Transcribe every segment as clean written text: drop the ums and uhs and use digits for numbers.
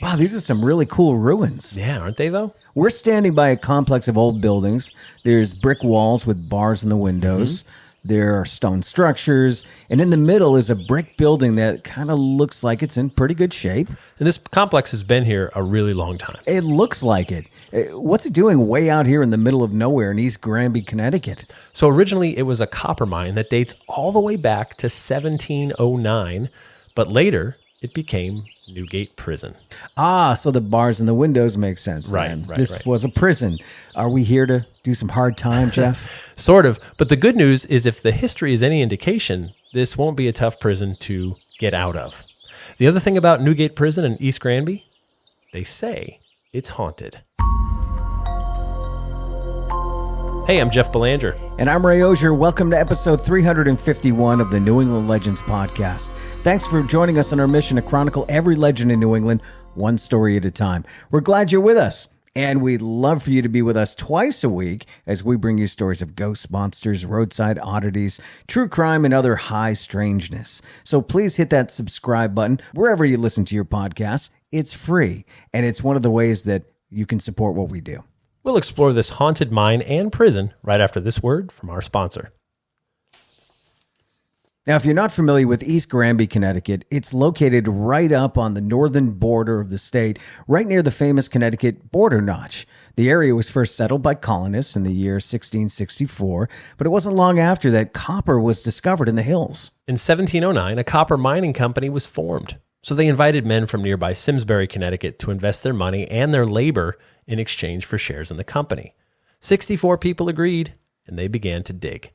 Wow, these are some really cool ruins. Yeah, aren't they, though? We're standing by a complex of old buildings. There's brick walls with bars in the windows. There are stone structures. And in the middle is a brick building that kind of looks like it's in pretty good shape. And this complex has been here a really long time. It looks like it. What's it doing way out here in the middle of nowhere in East Granby, Connecticut? So originally it was a copper mine that dates all the way back to 1709, but later it became Newgate Prison. Ah, so the bars and the windows make sense. Right, then. right, This right. was a prison. Are we here to do some hard time, Jeff? Sort of. But the good news is if the history is any indication, this won't be a tough prison to get out of. The other thing about Newgate Prison in East Granby, they say it's haunted. Hey, I'm Jeff Belanger. And I'm Ray Auger. Welcome to episode 351 of the New England Legends podcast. Thanks for joining us on our mission to chronicle every legend in New England, one story at a time. We're glad you're with us, and we'd love for you to be with us twice a week as we bring you stories of ghosts, monsters, roadside oddities, true crime, and other high strangeness. So please hit that subscribe button wherever you listen to your podcasts. It's free, and it's one of the ways that you can support what we do. We'll explore this haunted mine and prison right after this word from our sponsor. Now, if you're not familiar with East Granby, Connecticut, it's located right up on the northern border of the state, right near the famous Connecticut border notch. The area was first settled by colonists in the year 1664, but it wasn't long after that copper was discovered in the hills. In 1709, a copper mining company was formed. So they invited men from nearby Simsbury, Connecticut to invest their money and their labor in exchange for shares in the company. 64 people agreed, and they began to dig.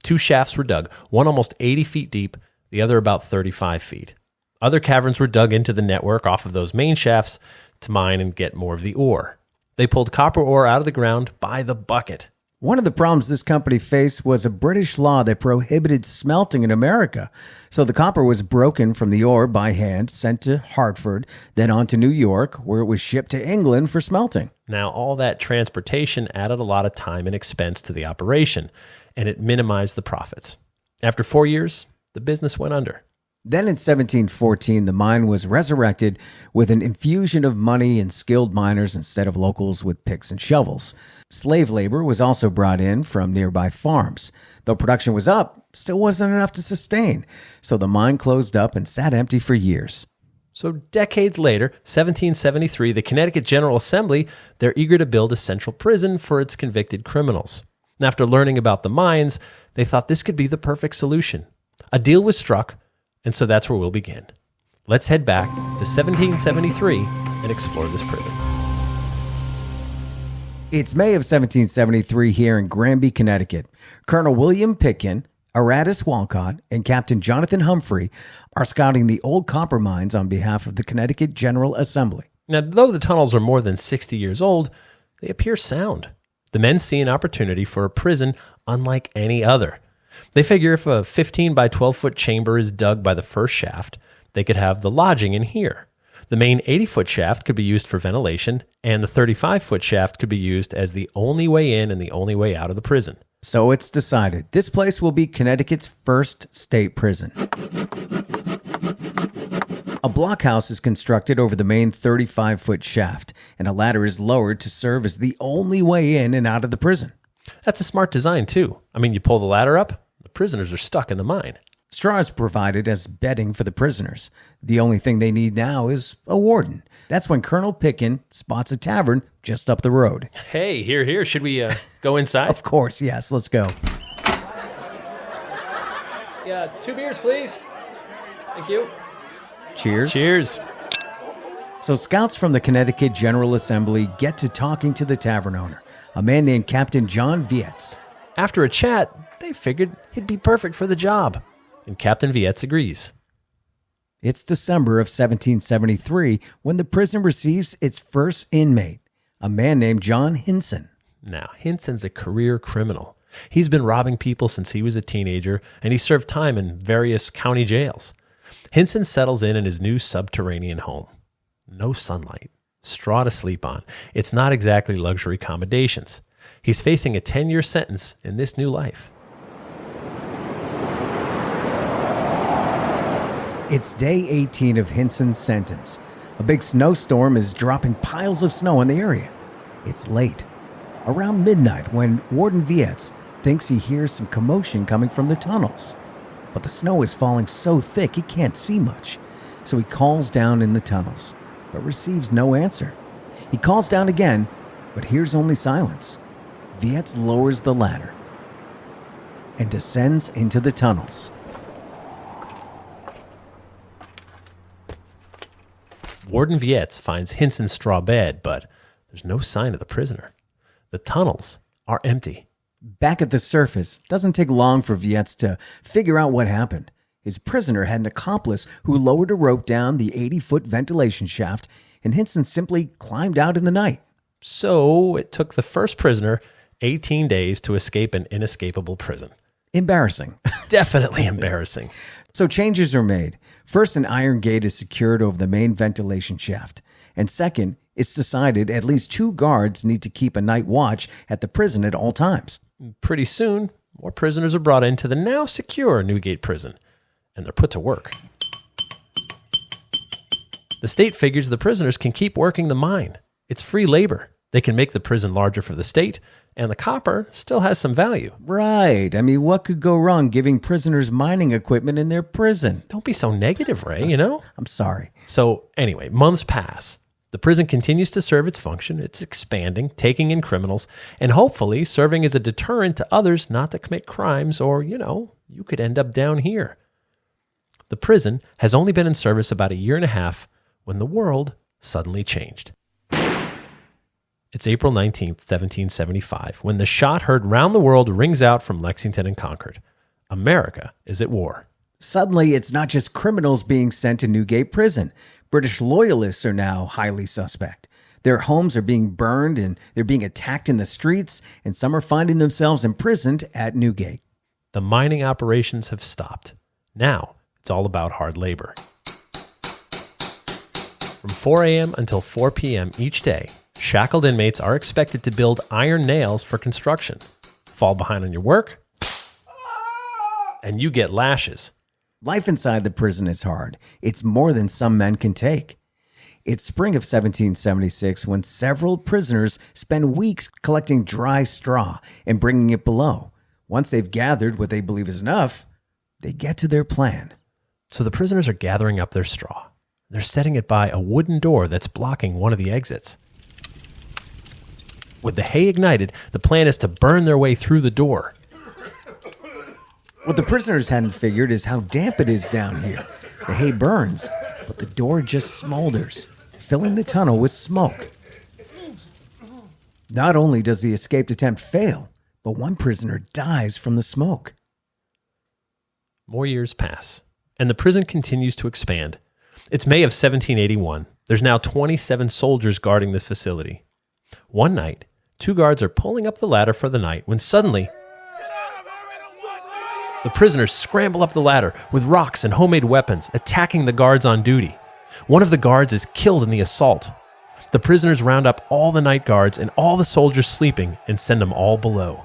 2 shafts were dug, one almost 80 feet deep, the other about 35 feet. Other caverns were dug into the network off of those main shafts to mine and get more of the ore. They pulled copper ore out of the ground by the bucket. One of the problems this company faced was a British law that prohibited smelting in America. So the copper was broken from the ore by hand, sent to Hartford, then on to New York, where it was shipped to England for smelting. Now, all that transportation added a lot of time and expense to the operation, and it minimized the profits. After 4 years, the business went under. Then in 1714, the mine was resurrected with an infusion of money and skilled miners instead of locals with picks and shovels. Slave labor was also brought in from nearby farms. Though production was up, still wasn't enough to sustain, so the mine closed up and sat empty for years. So decades later, 1773, the Connecticut General Assembly, they're eager to build a central prison for its convicted criminals. And after learning about the mines, they thought this could be the perfect solution. A deal was struck, and so that's where we'll begin. Let's head back to 1773 and explore this prison. It's May of 1773 here in Granby, Connecticut. Colonel William Pitkin, Aratus Walcott, and Captain Jonathan Humphrey are scouting the old copper mines on behalf of the Connecticut General Assembly. Now, though the tunnels are more than 60 years old, they appear sound. The men see an opportunity for a prison unlike any other. They figure if a 15 by 12 foot chamber is dug by the first shaft, they could have the lodging in here. The main 80-foot shaft could be used for ventilation, and the 35-foot shaft could be used as the only way in and the only way out of the prison. So it's decided. This place will be Connecticut's first state prison. A blockhouse is constructed over the main 35-foot shaft, and a ladder is lowered to serve as the only way in and out of the prison. That's a smart design, too. I mean, you pull the ladder up, the prisoners are stuck in the mine. Straw is provided as bedding for the prisoners. The only thing they need now is a warden. That's when Colonel Pitkin spots a tavern just up the road. Hey, here. Should we go inside? Of course, yes. Let's go. Yeah, 2 beers, please. Thank you. Cheers. Cheers. So scouts from the Connecticut General Assembly get to talking to the tavern owner, a man named Captain John Vietz. After a chat, they figured he'd be perfect for the job, and Captain Vietz agrees. It's December of 1773 when the prison receives its first inmate, a man named John Hinson. Now, Hinson's a career criminal. He's been robbing people since he was a teenager, and he served time in various county jails. Hinson settles in his new subterranean home. No sunlight, straw to sleep on. It's not exactly luxury accommodations. He's facing a 10-year sentence in this new life. It's day 18 of Hinson's sentence. A big snowstorm is dropping piles of snow in the area. It's late, around midnight, when Warden Vietz thinks he hears some commotion coming from the tunnels. But the snow is falling so thick he can't see much, so he calls down in the tunnels, but receives no answer. He calls down again, but hears only silence. Vietz lowers the ladder and descends into the tunnels. Warden Vietz finds Hinson's straw bed, but there's no sign of the prisoner. The tunnels are empty. Back at the surface, doesn't take long for Vietz to figure out what happened. His prisoner had an accomplice who lowered a rope down the 80-foot ventilation shaft, and Hinson simply climbed out in the night. So it took the first prisoner 18 days to escape an inescapable prison. Embarrassing. Definitely embarrassing. So changes are made. First, an iron gate is secured over the main ventilation shaft. And second, it's decided at least 2 guards need to keep a night watch at the prison at all times. Pretty soon, more prisoners are brought into the now secure Newgate Prison, and they're put to work. The state figures the prisoners can keep working the mine. It's free labor. They can make the prison larger for the state, and the copper still has some value. Right. I mean, what could go wrong giving prisoners mining equipment in their prison? Don't be so negative, Ray, you know? I'm sorry. So anyway, months pass. The prison continues to serve its function. It's expanding, taking in criminals, and hopefully serving as a deterrent to others not to commit crimes or, you could end up down here. The prison has only been in service about a year and a half when the world suddenly changed. It's April 19th, 1775, when the shot heard round the world rings out from Lexington and Concord. America is at war. Suddenly, it's not just criminals being sent to Newgate Prison. British loyalists are now highly suspect. Their homes are being burned and they're being attacked in the streets, and some are finding themselves imprisoned at Newgate. The mining operations have stopped. Now, it's all about hard labor. From 4 a.m. until 4 p.m. each day, shackled inmates are expected to build iron nails for construction. Fall behind on your work, and you get lashes. Life inside the prison is hard. It's more than some men can take. It's spring of 1776 when several prisoners spend weeks collecting dry straw and bringing it below. Once they've gathered what they believe is enough, they get to their plan. So the prisoners are gathering up their straw. They're setting it by a wooden door that's blocking one of the exits. With the hay ignited, the plan is to burn their way through the door. What the prisoners hadn't figured is how damp it is down here. The hay burns, but the door just smolders, filling the tunnel with smoke. Not only does the escaped attempt fail, but one prisoner dies from the smoke. More years pass, and the prison continues to expand. It's May of 1781. There's now 27 soldiers guarding this facility. One night, 2 guards are pulling up the ladder for the night when suddenly the prisoners scramble up the ladder with rocks and homemade weapons, attacking the guards on duty. One of the guards is killed in the assault. The prisoners round up all the night guards and all the soldiers sleeping and send them all below.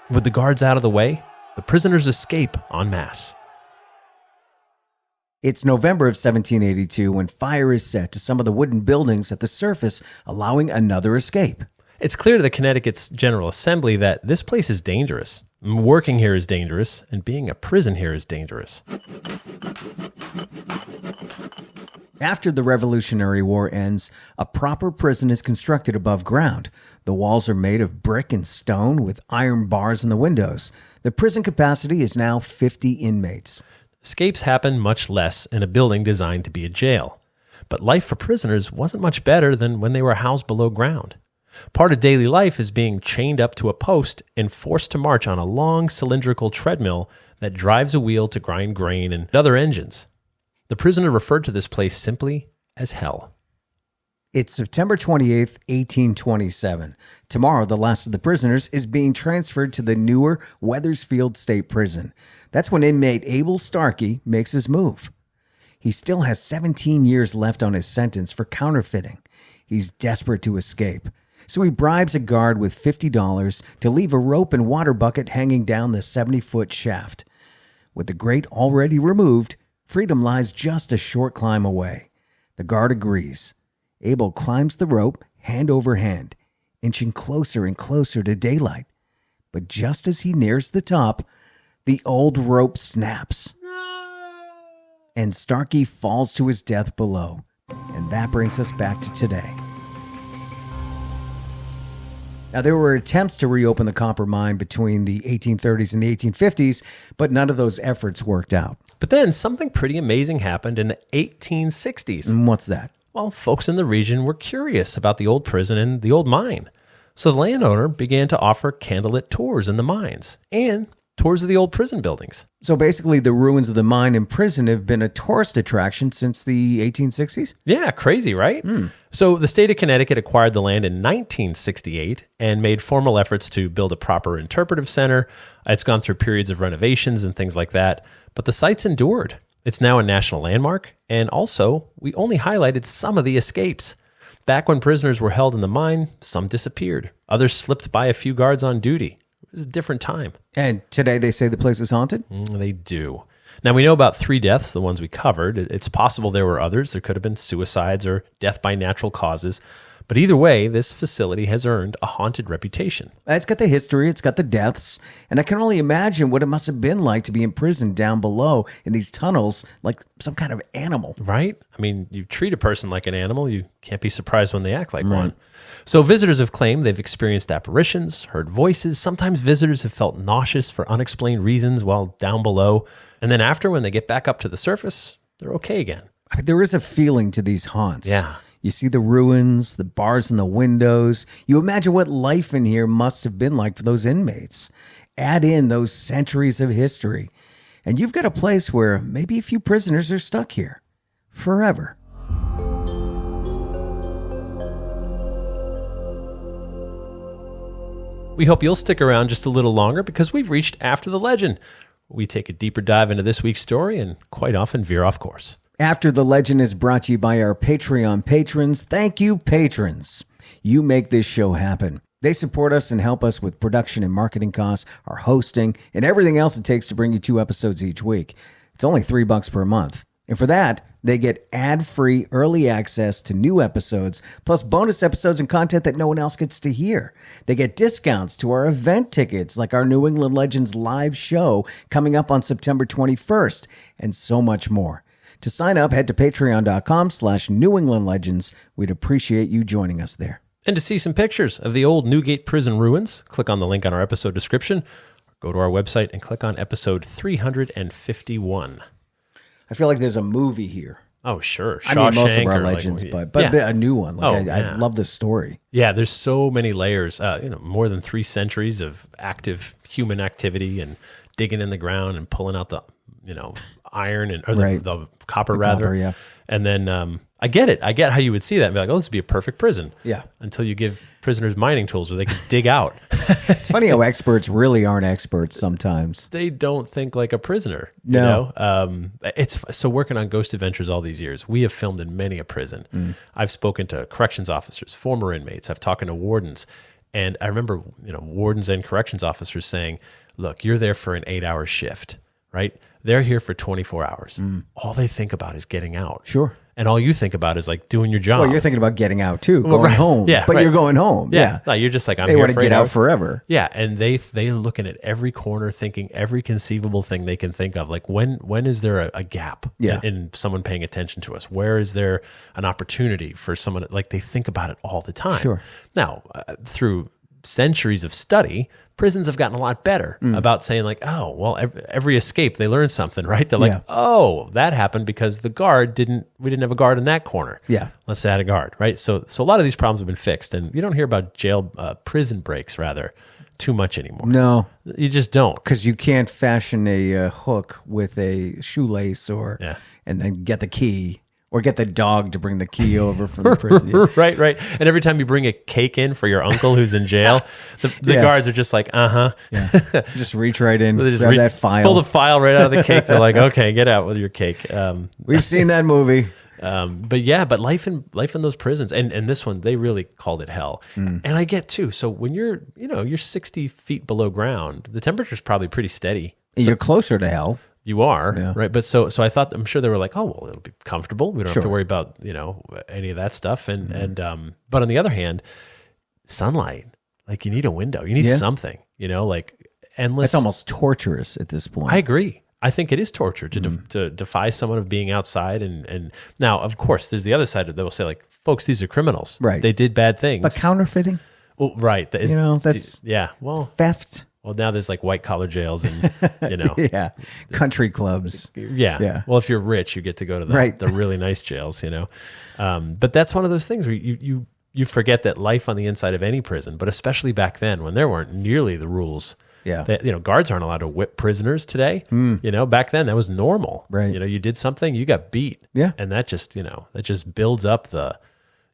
With the guards out of the way, the prisoners escape en masse. It's November of 1782 when fire is set to some of the wooden buildings at the surface, allowing another escape. It's clear to the Connecticut's General Assembly that this place is dangerous. Working here is dangerous, and being a prison here is dangerous. After the Revolutionary War ends, a proper prison is constructed above ground. The walls are made of brick and stone with iron bars in the windows. The prison capacity is now 50 inmates. Escapes happen much less in a building designed to be a jail. But life for prisoners wasn't much better than when they were housed below ground. Part of daily life is being chained up to a post and forced to march on a long cylindrical treadmill that drives a wheel to grind grain and other engines. The prisoner referred to this place simply as hell. It's September 28th, 1827. Tomorrow, the last of the prisoners is being transferred to the newer Wethersfield State Prison. That's when inmate Abel Starkey makes his move. He still has 17 years left on his sentence for counterfeiting. He's desperate to escape, so he bribes a guard with $50 to leave a rope and water bucket hanging down the 70-foot shaft. With the grate already removed, freedom lies just a short climb away. The guard agrees. Abel climbs the rope, hand over hand, inching closer and closer to daylight. But just as he nears the top, the old rope snaps. And Starkey falls to his death below. And that brings us back to today. Now, there were attempts to reopen the copper mine between the 1830s and the 1850s, but none of those efforts worked out. But then something pretty amazing happened in the 1860s. And what's that? Well, folks in the region were curious about the old prison and the old mine. So the landowner began to offer candlelit tours in the mines and tours of the old prison buildings. So basically, the ruins of the mine and prison have been a tourist attraction since the 1860s? Yeah, crazy, right? So the state of Connecticut acquired the land in 1968 and made formal efforts to build a proper interpretive center. It's gone through periods of renovations and things like that, but the site's endured. It's now a national landmark, and also, we only highlighted some of the escapes. Back when prisoners were held in the mine, some disappeared. Others slipped by a few guards on duty. It was a different time. And today they say the place is haunted? They do. Now, we know about 3 deaths, the ones we covered. It's possible there were others. There could have been suicides or death by natural causes. But either way, this facility has earned a haunted reputation. It's got the history, it's got the deaths, and I can only imagine what it must have been like to be imprisoned down below in these tunnels like some kind of animal. Right? I mean, you treat a person like an animal, you can't be surprised when they act like one. So visitors have claimed they've experienced apparitions, heard voices. Sometimes visitors have felt nauseous for unexplained reasons while down below. And then after, when they get back up to the surface, they're okay again. There is a feeling to these haunts. Yeah. You see the ruins, the bars in the windows. You imagine what life in here must have been like for those inmates. Add in those centuries of history, and you've got a place where maybe a few prisoners are stuck here forever. We hope you'll stick around just a little longer because we've reached After the Legend. We take a deeper dive into this week's story and quite often veer off course. After the Legend is brought to you by our Patreon patrons. Thank you, patrons. You make this show happen. They support us and help us with production and marketing costs, our hosting, and everything else it takes to bring you 2 episodes each week. It's only $3 per month. And for that, they get ad-free early access to new episodes, plus bonus episodes and content that no one else gets to hear. They get discounts to our event tickets, like our New England Legends live show coming up on September 21st, and so much more. To sign up, head to patreon.com/New England Legends. We'd appreciate you joining us there. And to see some pictures of the old Newgate Prison ruins, click on the link on our episode description, or go to our website and click on episode 351. I feel like there's a movie here. Oh, sure. I mean, most of our Shawshank or legends, like, but yeah. a new one. Like Oh, yeah. I love this story. Yeah, there's so many layers. More than 3 centuries of active human activity and digging in the ground and pulling out the, iron and or the copper rather. Copper, yeah. And then I get it. I get how you would see that and be like, oh, this would be a perfect prison. Yeah. Until you give prisoners mining tools where they can dig out. It's funny how experts really aren't experts sometimes. They don't think like a prisoner. No. It's so working on Ghost Adventures all these years. We have filmed in many a prison. I've spoken to corrections officers, former inmates. I've talked to wardens. And I remember, wardens and corrections officers saying, look, you're there for an 8-hour shift, right? They're here for 24 hours. All they think about is getting out. Sure. And all you think about is like doing your job. Well, you're thinking about getting out too, going home. Yeah, but you're going home. Yeah. No, you're just like, I'm they here want to for get 8 out hours. forever. Yeah, and they're looking at every corner, thinking every conceivable thing they can think of. Like when is there a gap in someone paying attention to us? Where is there an opportunity for someone? Like they think about it all the time. Sure. Now, through centuries of study, prisons have gotten a lot better about saying like, oh, well, every escape, they learn something, right? They're like, oh, that happened because we didn't have a guard in that corner. Yeah. Let's add a guard, right? So a lot of these problems have been fixed, and you don't hear about prison breaks, rather, too much anymore. No. You just don't. Because you can't fashion a hook with a shoelace and then get the key. Or get the dog to bring the key over from the prison. Right. And every time you bring a cake in for your uncle who's in jail, the guards are just like, Yeah. Just reach right in, They just grab that file. pull the file right out of the cake. They're like, okay, get out with your cake. We've seen that movie. But life in those prisons, and this one, they really called it hell. And I get too. So when you're 60 feet below ground, the temperature's probably pretty steady. You're closer to hell. You are, Yeah. right? But so I thought, I'm sure they were like, oh, well, it'll be comfortable. We don't have to Sure. worry about, any of that stuff. But on the other hand, sunlight, like you need a window, you need something, like endless. It's almost torturous at this point. I agree. I think it is torture to defy someone of being outside. And now, of course, there's the other side of it. They will say like, folks, these are criminals. Right. They did bad things. But counterfeiting? Well, right. That is, that's yeah. Well, theft. Well, now there's like white collar jails and, Yeah. Country clubs. Yeah. Well, if you're rich, you get to go to the really nice jails, But that's one of those things where you forget that life on the inside of any prison, but especially back then when there weren't nearly the rules. Yeah. That, guards aren't allowed to whip prisoners today. Back then that was normal. Right. You did something, you got beat. Yeah. And that just builds up the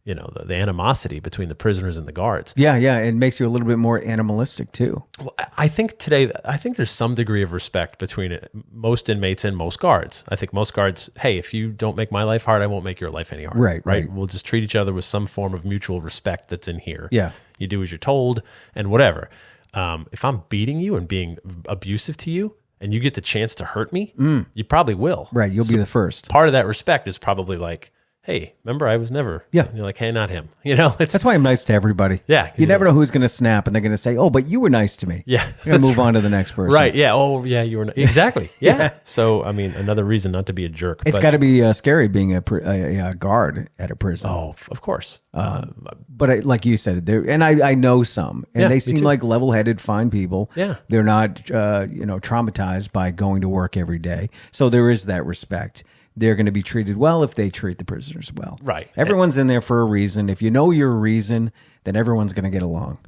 animosity between the prisoners and the guards. Yeah. It makes you a little bit more animalistic too. Well, I think there's some degree of respect between most inmates and most guards. I think most guards, hey, if you don't make my life hard, I won't make your life any harder. Right. We'll just treat each other with some form of mutual respect that's in here. Yeah. You do as you're told and whatever. If I'm beating you and being abusive to you and you get the chance to hurt me, you probably will. Right. You'll be the first. Part of that respect is probably like, hey, remember I was never. Yeah. And you're like, hey, not him. That's why I'm nice to everybody. Yeah. You never know who's going to snap and they're going to say, oh, but you were nice to me. Yeah. You're going to move on to the next person. Right. Yeah. Oh, yeah. You were. Exactly. Yeah. So, I mean, another reason not to be a jerk. It's got to be scary being a guard at a prison. Oh, of course. But like you said, and I know some, and they seem like level-headed, fine people. Yeah. They're not, traumatized by going to work every day. So there is that respect. They're going to be treated well if they treat the prisoners well. Right. Everyone's in there for a reason. If you know your reason, then everyone's going to get along.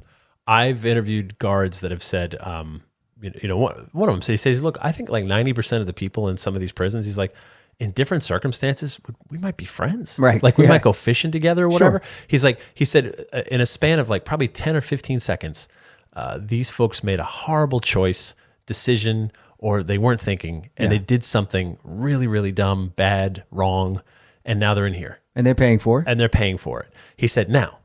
I've interviewed guards that have said, one of them says, look, I think like 90% of the people in some of these prisons, he's like, in different circumstances, we might be friends. Right. Like we might go fishing together or whatever. Sure. He said in a span of like probably 10 or 15 seconds, these folks made a horrible decision, or they weren't thinking, and they did something really, really dumb, bad, wrong, and now they're in here. And they're paying for it? And they're paying for it. He said, now,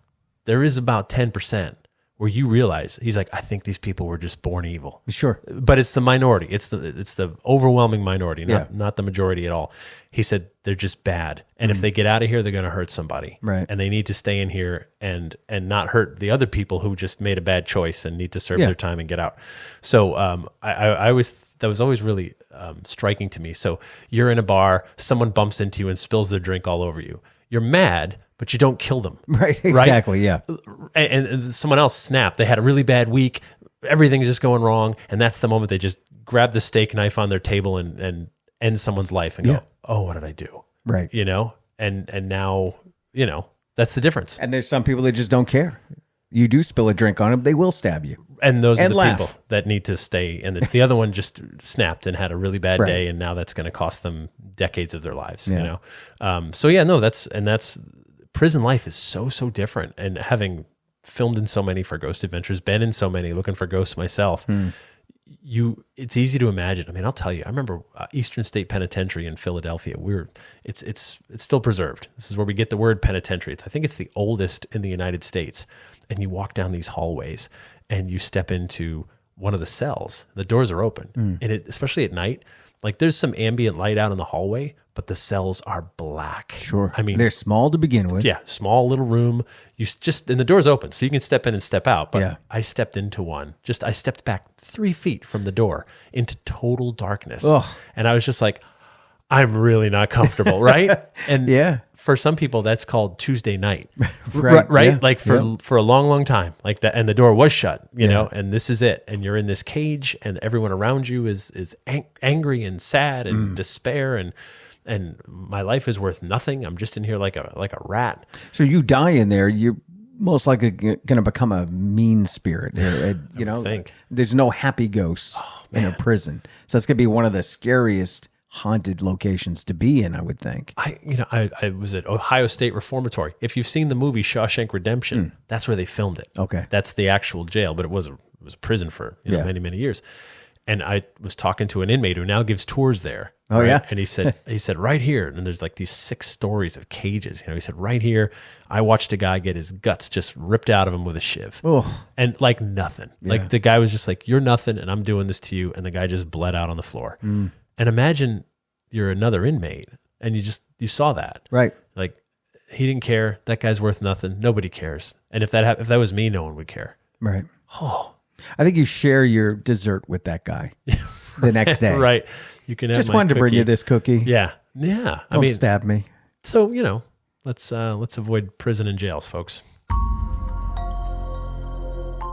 there is about 10% where you realize, he's like, I think these people were just born evil. Sure. But it's the minority. It's the overwhelming minority, not the majority at all. He said, they're just bad. And if they get out of here, they're going to hurt somebody. Right. And they need to stay in here and not hurt the other people who just made a bad choice and need to serve their time and get out. So that was always really striking to me. So you're in a bar, someone bumps into you and spills their drink all over you. You're mad, but you don't kill them. Right, exactly, yeah. And someone else snapped. They had a really bad week. Everything's just going wrong. And that's the moment they just grab the steak knife on their table and end someone's life and go, oh, what did I do? Right. And now, that's the difference. And there's some people that just don't care. You do spill a drink on them, they will stab you. And those are the laugh. people that need to stay. And the other one just snapped and had a really bad day, and now that's going to cost them decades of their lives. That's prison life is so different. And having filmed in so many for Ghost Adventures, been in so many, looking for ghosts myself, it's easy to imagine. I mean, I'll tell you, I remember Eastern State Penitentiary in Philadelphia. It's still preserved. This is where we get the word penitentiary. I think it's the oldest in the United States. And you walk down these hallways and you step into one of the cells. The doors are open. And especially at night, like there's some ambient light out in the hallway, but the cells are black. Sure. I mean, they're small to begin with. Yeah, small little room. And the door's open, so you can step in and step out. But I stepped into one. I stepped back 3 feet from the door into total darkness. Ugh. And I was just like, I'm really not comfortable, right? And for some people, that's called Tuesday night, right? Yeah. Like for a long, long time, like that, and the door was shut, and this is it, and you're in this cage, and everyone around you is angry and sad and despair, and my life is worth nothing. I'm just in here like a rat. So you die in there, you're most likely going to become a mean spirit. There's no happy ghosts in a prison, so it's going to be one of the scariest haunted locations to be in, I would think. I was at Ohio State Reformatory. If you've seen the movie Shawshank Redemption, that's where they filmed it. Okay. That's the actual jail, but it was a prison for many, many years. And I was talking to an inmate who now gives tours there. Oh, yeah? And he said, right here, and there's like these 6 stories of cages. He said, right here, I watched a guy get his guts just ripped out of him with a shiv. Oh. And like nothing. Yeah. Like the guy was just like, you're nothing, and I'm doing this to you. And the guy just bled out on the floor. And imagine you're another inmate and you saw that. Right. Like, he didn't care. That guy's worth nothing. Nobody cares. And if that was me, no one would care. Right. Oh, I think you share your dessert with that guy the next day. Right. You can have Just my wanted to bring cookie. you this cookie. Yeah. Yeah. Don't stab me. So, let's avoid prison and jails, folks.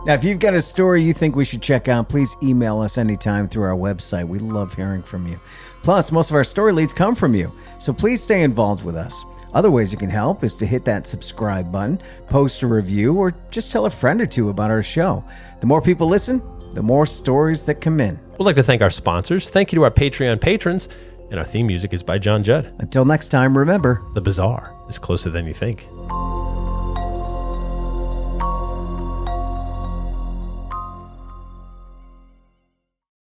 Now, if you've got a story you think we should check out, please email us anytime through our website. We love hearing from you. Plus, most of our story leads come from you, so please stay involved with us. Other ways you can help is to hit that subscribe button, post a review, or just tell a friend or two about our show. The more people listen, the more stories that come in. We'd like to thank our sponsors. Thank you to our Patreon patrons. And our theme music is by John Judd. Until next time, remember, The bizarre is closer than you think.